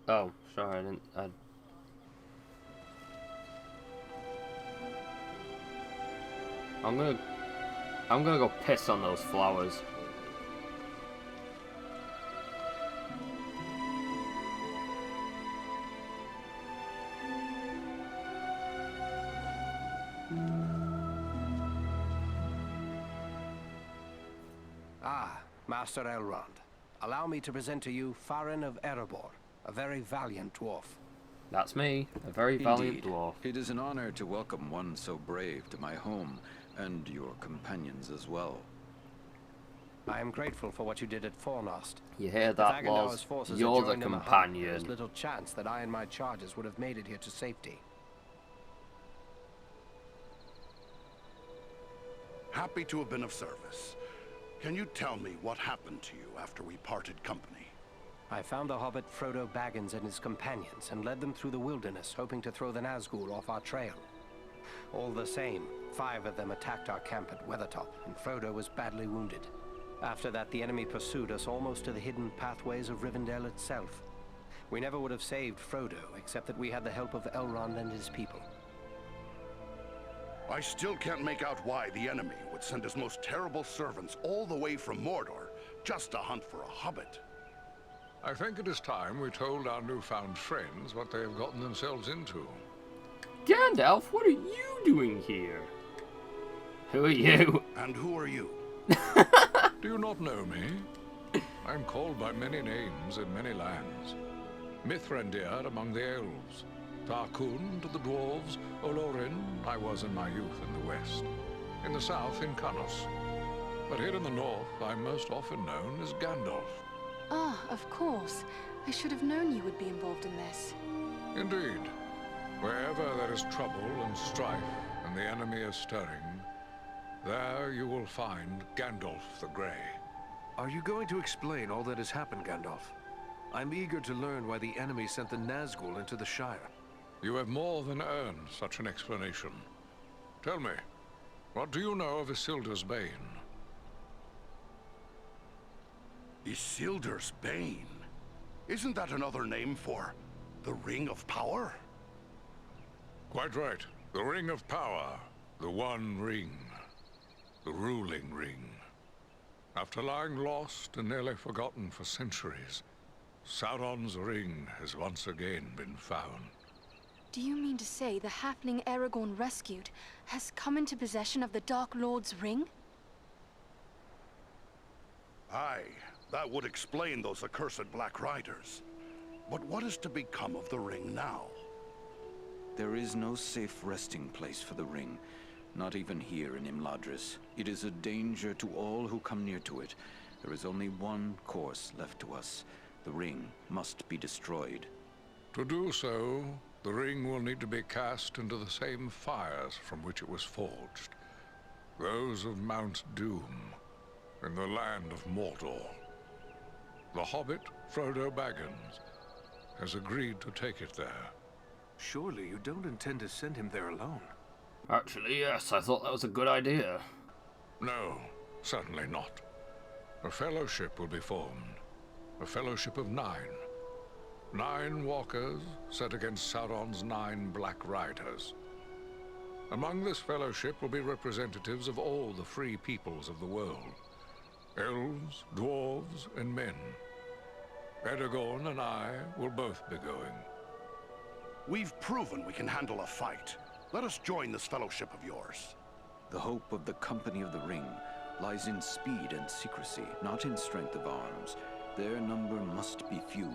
Oh, sorry, I didn't. I'm gonna. I'm gonna go piss on those flowers. Ah, Master Elrond. Allow me to present to you Farin of Erebor, a very valiant dwarf. That's me, a very valiant Indeed. dwarf. It is an honor to welcome one so brave to my home, and your companions as well. I am grateful for what you did at Fornost. You hear If that, Agandar's Loz? forces You're had the joined in hunt, companion. There's little chance that I and my charges would have made it here to safety. Happy to have been of service. Can you tell me what happened to you after we parted company? I found the hobbit Frodo Baggins and his companions and led them through the wilderness, hoping to throw the Nazgul off our trail. All the same, 5 of them attacked our camp at Weathertop, and Frodo was badly wounded. After that, the enemy pursued us almost to the hidden pathways of Rivendell itself. We never would have saved Frodo, except that we had the help of Elrond and his people. I still can't make out why the enemy would send his most terrible servants all the way from Mordor just to hunt for a hobbit. I think it is time we told our newfound friends what they have gotten themselves into. Gandalf, what are you doing here? Who are you? And who are you? Do you not know me? I am called by many names in many lands. Mithrandir among the elves, Tarkun to the dwarves, Olorin I was in my youth in the west, in the south in Canos. But here in the north I'm most often known as Gandalf. Ah, of course. I should have known you would be involved in this. Indeed. Wherever there is trouble and strife and the enemy is stirring, there you will find Gandalf the Grey. Are you going to explain all that has happened, Gandalf? I'm eager to learn why the enemy sent the Nazgul into the Shire. You have more than earned such an explanation. Tell me, what do you know of Isildur's Bane? Isildur's Bane? Isn't that another name for the Ring of Power? Quite right. The Ring of Power. The One Ring. The ruling ring. After lying lost and nearly forgotten for centuries, Sauron's ring has once again been found. Do you mean to say the halfling Aragorn rescued has come into possession of the Dark Lord's ring? Aye, that would explain those accursed Black Riders. But what is to become of the ring now? There is no safe resting place for the ring, not even here in Imladris. It is a danger to all who come near to it. There is only one course left to us. The ring must be destroyed. To do so, the ring will need to be cast into the same fires from which it was forged. Those of Mount Doom, in the land of Mordor. The hobbit, Frodo Baggins, has agreed to take it there. Surely you don't intend to send him there alone? Actually, yes, I thought that was a good idea. No, certainly not. A fellowship will be formed. A fellowship of 9. 9 walkers set against Sauron's 9 Black Riders. Among this fellowship will be representatives of all the free peoples of the world. Elves, dwarves, and men. Aragorn and I will both be going. We've proven we can handle a fight. Let us join this fellowship of yours. The hope of the Company of the Ring lies in speed and secrecy, not in strength of arms. Their number must be few.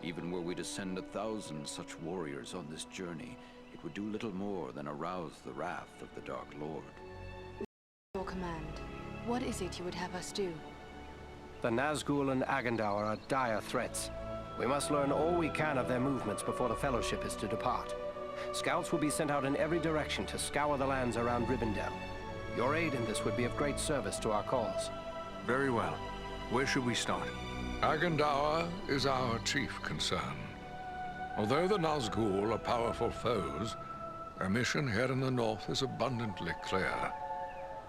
Even were we to send 1,000 such warriors on this journey, it would do little more than arouse the wrath of the Dark Lord. Your command. What is it you would have us do? The Nazgul and Agandar are dire threats. We must learn all we can of their movements before the Fellowship is to depart. Scouts will be sent out in every direction to scour the lands around Rivendell. Your aid in this would be of great service to our cause. Very well. Where should we start? Agandaur is our chief concern. Although the Nazgul are powerful foes, our mission here in the north is abundantly clear.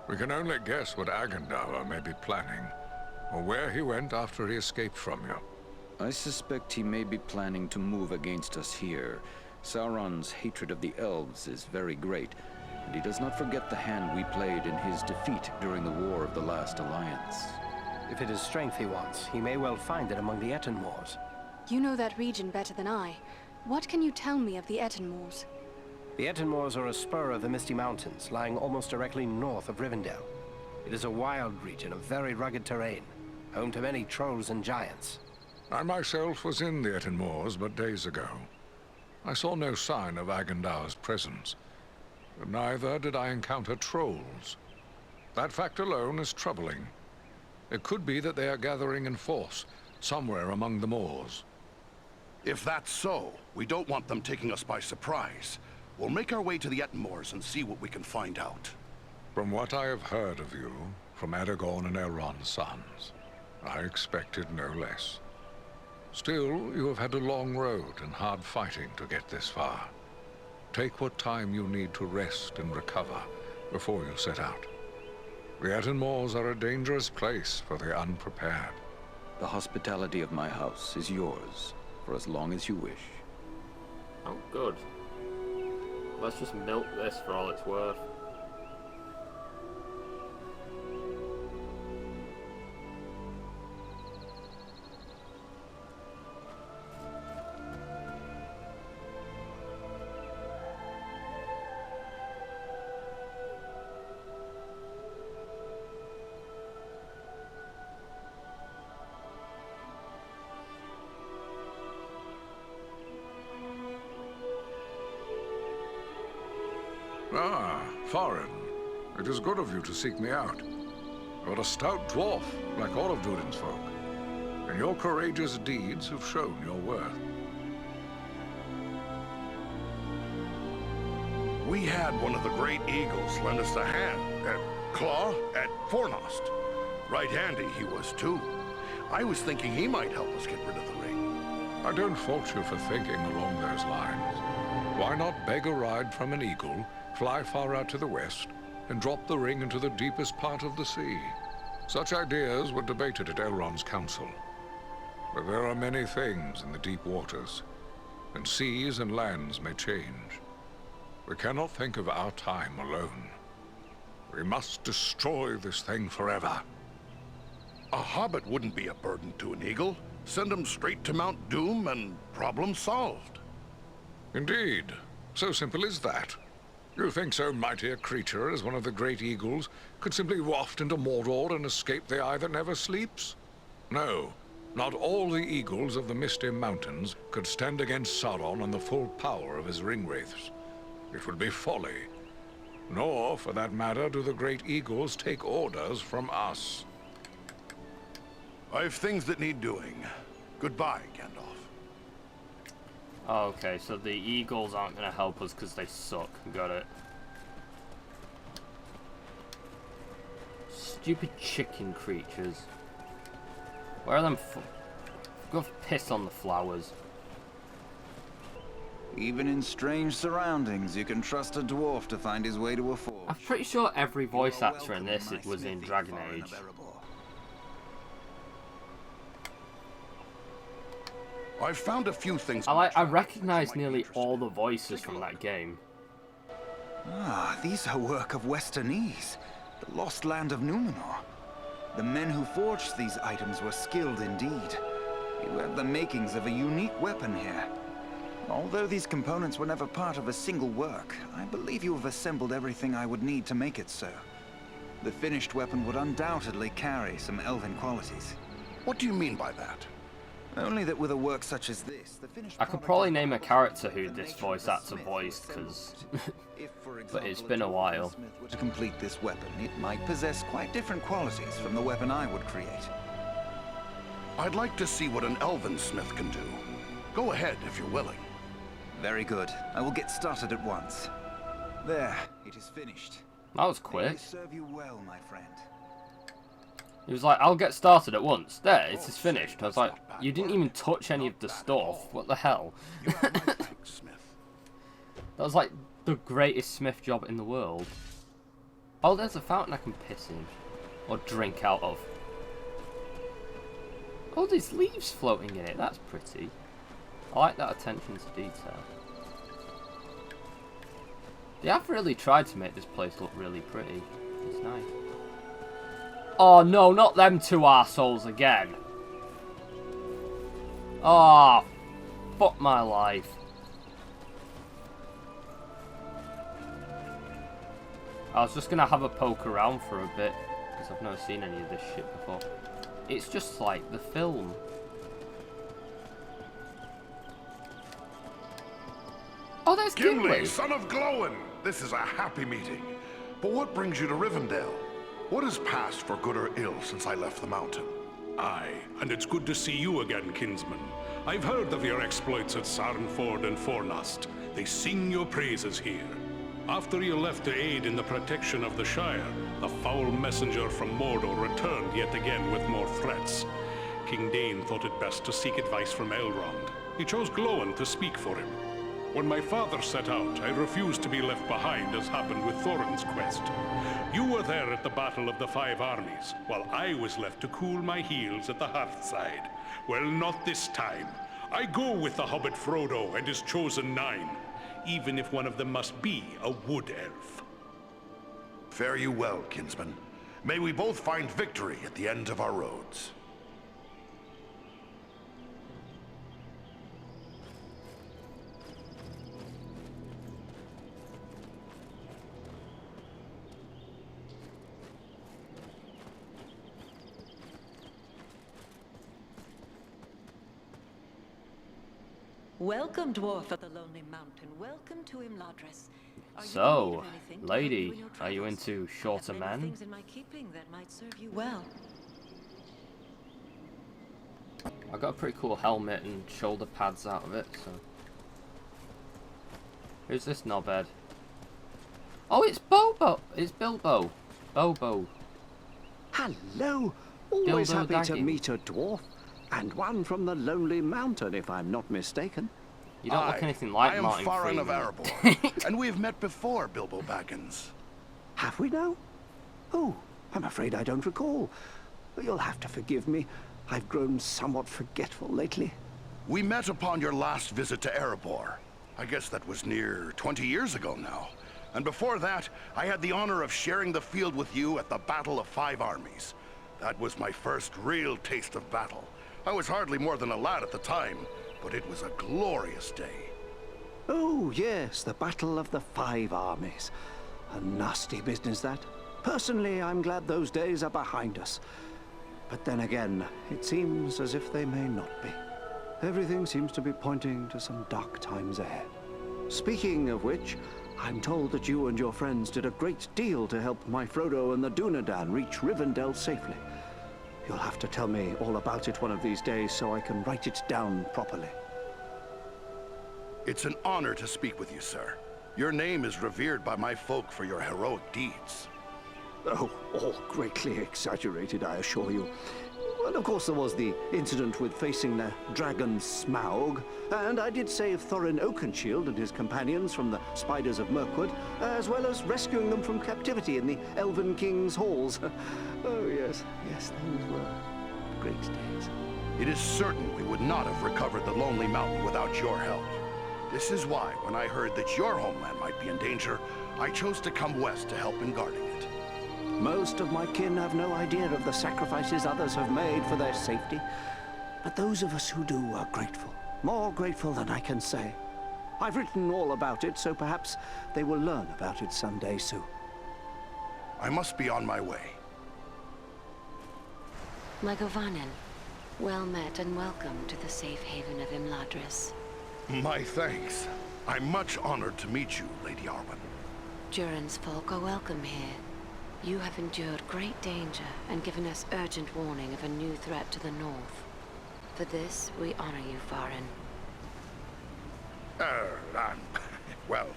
We can only guess what Agandaur may be planning, or where he went after he escaped from you. I suspect he may be planning to move against us here. Sauron's hatred of the elves is very great, and he does not forget the hand we played in his defeat during the War of the Last Alliance. If it is strength he wants, he may well find it among the Etenmoors. You know that region better than I. What can you tell me of the Etenmoors? The Etenmoors are a spur of the Misty Mountains, lying almost directly north of Rivendell. It is a wild region of very rugged terrain, home to many trolls and giants. I myself was in the Etenmoors but days ago. I saw no sign of Agandar's presence. Neither did I encounter trolls. That fact alone is troubling. It could be that they are gathering in force, somewhere among the moors. If that's so, we don't want them taking us by surprise. We'll make our way to the Etenmoors and see what we can find out. From what I have heard of you, from Aragorn and Elrond's sons, I expected no less. Still, you have had a long road and hard fighting to get this far. Take what time you need to rest and recover before you set out. The Etenmoors are a dangerous place for the unprepared. The hospitality of my house is yours, for as long as you wish. Oh, good. Let's just milk this for all it's worth. Ah, Thorin. It is good of you to seek me out. You are a stout dwarf, like all of Durin's folk, and your courageous deeds have shown your worth. We had one of the great eagles lend us a hand at Claw at Fornost. Right handy he was too. I was thinking he might help us get rid of the ring. I don't fault you for thinking along those lines. Why not beg a ride from an eagle, fly far out to the west, and drop the ring into the deepest part of the sea? Such ideas were debated at Elrond's council. But there are many things in the deep waters, and seas and lands may change. We cannot think of our time alone. We must destroy this thing forever. A hobbit wouldn't be a burden to an eagle. Send him straight to Mount Doom and problem solved. Indeed. So simple as that. You think so mighty a creature as one of the great eagles could simply waft into Mordor and escape the eye that never sleeps? No. Not all the eagles of the Misty Mountains could stand against Sauron and the full power of his ringwraiths. It would be folly. Nor, for that matter, do the great eagles take orders from us. I've things that need doing. Goodbye, Gandalf. Oh, okay, so the eagles aren't going to help us because they suck. Got it. Stupid chicken creatures. Where are them? Go piss on the flowers. Even in strange surroundings, you can trust a dwarf to find his way to a forge. I'm pretty sure every voice actor in this was in Dragon Age. I've found a few things. I recognize nearly all the voices from that game. Ah, these are work of Westernese, the lost land of Numenor. The men who forged these items were skilled indeed. You have the makings of a unique weapon here. Although these components were never part of a single work, I believe you have assembled everything I would need to make it so. The finished weapon would undoubtedly carry some elven qualities. What do you mean by that? Only that with a work such as this, the finished I could probably name a character who this voice actor voiced, because... but it's been a while. To complete this weapon, it might possess quite different qualities from the weapon I would create. I'd like to see what an elven smith can do. Go ahead if you're willing. Very good. I will get started at once. There, it is finished. That was May quick. it serve you well, my friend. He was like, I'll get started at once. There, it is finished. I was like, you didn't even touch any of the stuff. What the hell? You have my thanks, Smith. That was like the greatest smith job in the world. Oh, there's a fountain I can piss in. Or drink out of. Oh, there's leaves floating in it. That's pretty. I like that attention to detail. They have really tried to make this place look really pretty. It's nice. Oh no, not them two arseholes again. Oh, fuck my life. I was just gonna have a poke around for a bit, because I've never seen any of this shit before. It's just like the film. Oh, there's Gimli, Gimli! son of Glowin! This is a happy meeting. But what brings you to Rivendell? What has passed for good or ill since I left the mountain? Aye, and it's good to see you again, kinsman. I've heard of your exploits at Sarnford and Fornost. They sing your praises here. After you left to aid in the protection of the Shire, the foul messenger from Mordor returned yet again with more threats. King Dain thought it best to seek advice from Elrond. He chose Glowin to speak for him. When my father set out, I refused to be left behind, as happened with Thorin's quest. You were there at the Battle of the Five Armies, while I was left to cool my heels at the hearthside. Well, not this time. I go with the hobbit Frodo and his chosen 9, even if one of them must be a wood elf. Fare you well, kinsman. May we both find victory at the end of our roads. Welcome, dwarf of the Lonely Mountain. Welcome to Imladris. So, lady, are you into shorter men? Things in my keeping that might serve you well. I got a pretty cool helmet and shoulder pads out of it, so. Who's this knobhead? Oh, it's Bobo! It's Bilbo. Bobo. Hello! Always Dildo happy to dagging. meet a dwarf. And one from the Lonely Mountain, if I'm not mistaken. You don't look anything like I am Martin Farin of Freeman. Erebor, and we have met before, Bilbo Baggins. Have we now? Oh, I'm afraid I don't recall. You'll have to forgive me. I've grown somewhat forgetful lately. We met upon your last visit to Erebor. I guess that was near 20 years ago now. And before that, I had the honor of sharing the field with you at the Battle of Five Armies. That was my first real taste of battle. I was hardly more than a lad at the time, but it was a glorious day. Oh, yes, the Battle of the Five Armies. A nasty business, that. Personally, I'm glad those days are behind us. But then again, it seems as if they may not be. Everything seems to be pointing to some dark times ahead. Speaking of which, I'm told that you and your friends did a great deal to help my Frodo and the Dunedain reach Rivendell safely. You'll have to tell me all about it one of these days so I can write it down properly. It's an honor to speak with you, sir. Your name is revered by my folk for your heroic deeds. Oh, all greatly exaggerated, I assure you. Well, of course, there was the incident with facing the dragon Smaug, and I did save Thorin Oakenshield and his companions from the spiders of Mirkwood, as well as rescuing them from captivity in the Elven King's halls. Oh, yes, yes, those were great days. It is certain we would not have recovered the Lonely Mountain without your help. This is why, when I heard that your homeland might be in danger, I chose to come west to help in guarding it. Most of my kin have no idea of the sacrifices others have made for their safety. But those of us who do are grateful. More grateful than I can say. I've written all about it, so perhaps they will learn about it someday soon. I must be on my way. My Govanen, well met and welcome to the safe haven of Imladris. My thanks. I'm much honored to meet you, Lady Arwen. Durin's folk are welcome here. You have endured great danger and given us urgent warning of a new threat to the north. For this, we honor you, Farin. Well,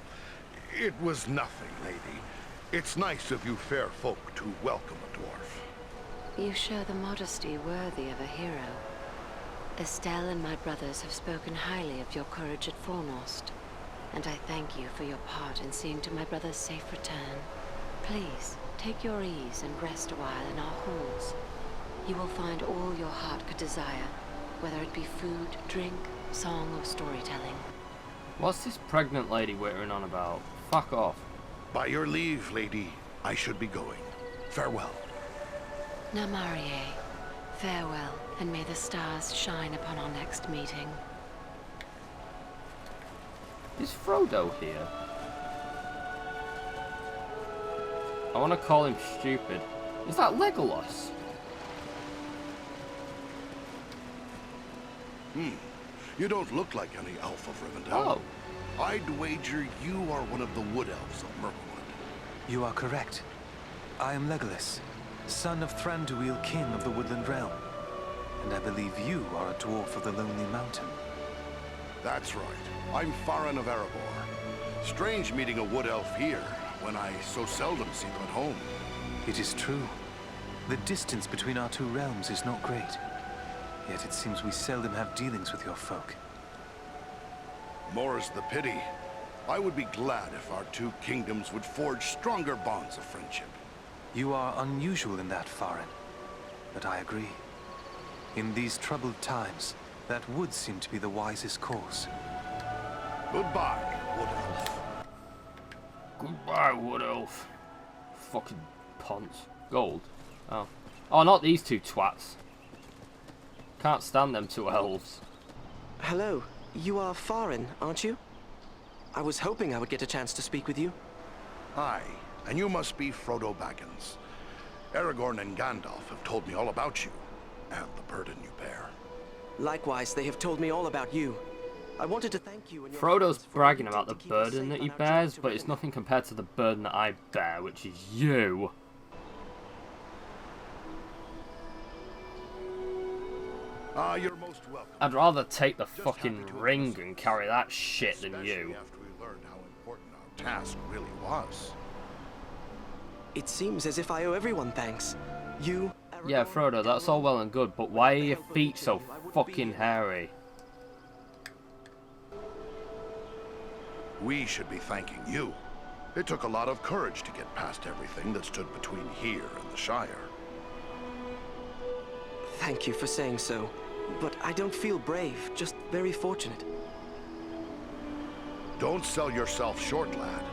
it was nothing, lady. It's nice of you fair folk to welcome a dwarf. You show the modesty worthy of a hero. Estelle and my brothers have spoken highly of your courage at Fornost, and I thank you for your part in seeing to my brother's safe return. Please, take your ease and rest a while in our halls. You will find all your heart could desire, whether it be food, drink, song, or storytelling. What's this pregnant lady whittering on about? Fuck off. By your leave, lady, I should be going. Farewell. Namarie, farewell, and may the stars shine upon our next meeting. Is Frodo here? I want to call him stupid. Is that Legolas? You don't look like any elf of Rivendell. Oh. I'd wager you are one of the wood elves of Mirkwood. You are correct. I am Legolas, son of Thranduil, king of the Woodland Realm. And I believe you are a dwarf of the Lonely Mountain. That's right. I'm Farin of Erebor. Strange meeting a wood elf here, when I so seldom see them at home. It is true. The distance between our two realms is not great. Yet it seems we seldom have dealings with your folk. More's the pity. I would be glad if our two kingdoms would forge stronger bonds of friendship. You are unusual in that, Farin. But I agree. In these troubled times, that would seem to be the wisest course. Goodbye, wood elf. Goodbye, wood elf. Fucking ponce. Gold. Oh. Oh, not these two twats. Can't stand them two elves. Hello. You are Farin, aren't you? I was hoping I would get a chance to speak with you. Aye, and you must be Frodo Baggins. Aragorn and Gandalf have told me all about you, and the burden you bear. Likewise, they have told me all about you. I wanted to thank you and your Frodo's friends for bragging attempting about the to keep us burden safe that he on our bears, journey to but it's Rivendell. nothing compared to the burden that I bear, which is you. You're most welcome. I'd rather take the Just fucking happy to have ring listened, and carry that shit than especially you. after we learned how important our task really was. It seems as if I owe everyone thanks. You, Yeah, Aragorn, Frodo, that's all well and good, but why are your feet so I wouldn't be fucking here. hairy? We should be thanking you. It took a lot of courage to get past everything that stood between here and the Shire. Thank you for saying so. But I don't feel brave, just very fortunate. Don't sell yourself short, lad.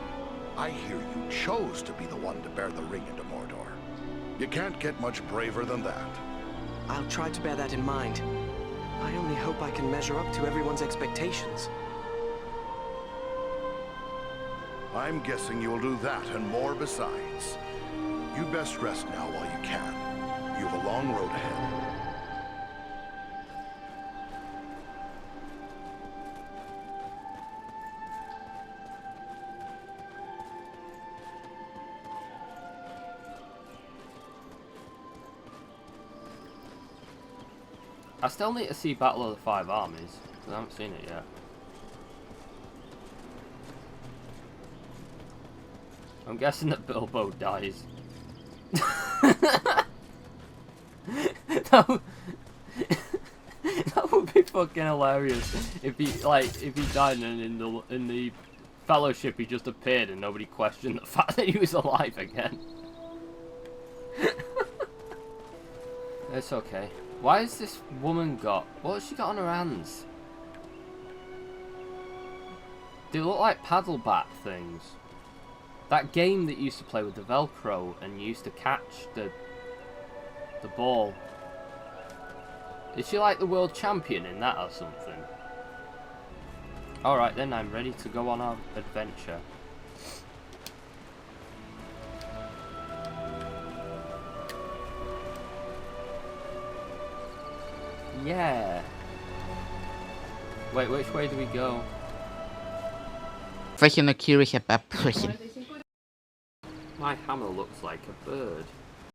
I hear you chose to be the one to bear the ring into Mordor. You can't get much braver than that. I'll try to bear that in mind. I only hope I can measure up to everyone's expectations. I'm guessing you'll do that and more besides. You best rest now while you can. You have a long road ahead. I still need to see Battle of the Five Armies, because I haven't seen it yet. I'm guessing that Bilbo dies. that would be fucking hilarious if he died and in the Fellowship he just appeared and nobody questioned the fact that he was alive again. It's okay. Why has this woman got... What has she got on her hands? They look like paddle bat things. That game that you used to play with the Velcro and you used to catch the ball. Is she like the world champion in that or something? Alright then, I'm ready to go on our adventure. Yeah. Wait, which way do we go? Welche neugierige Babbrüchen. My hammer looks like a bird.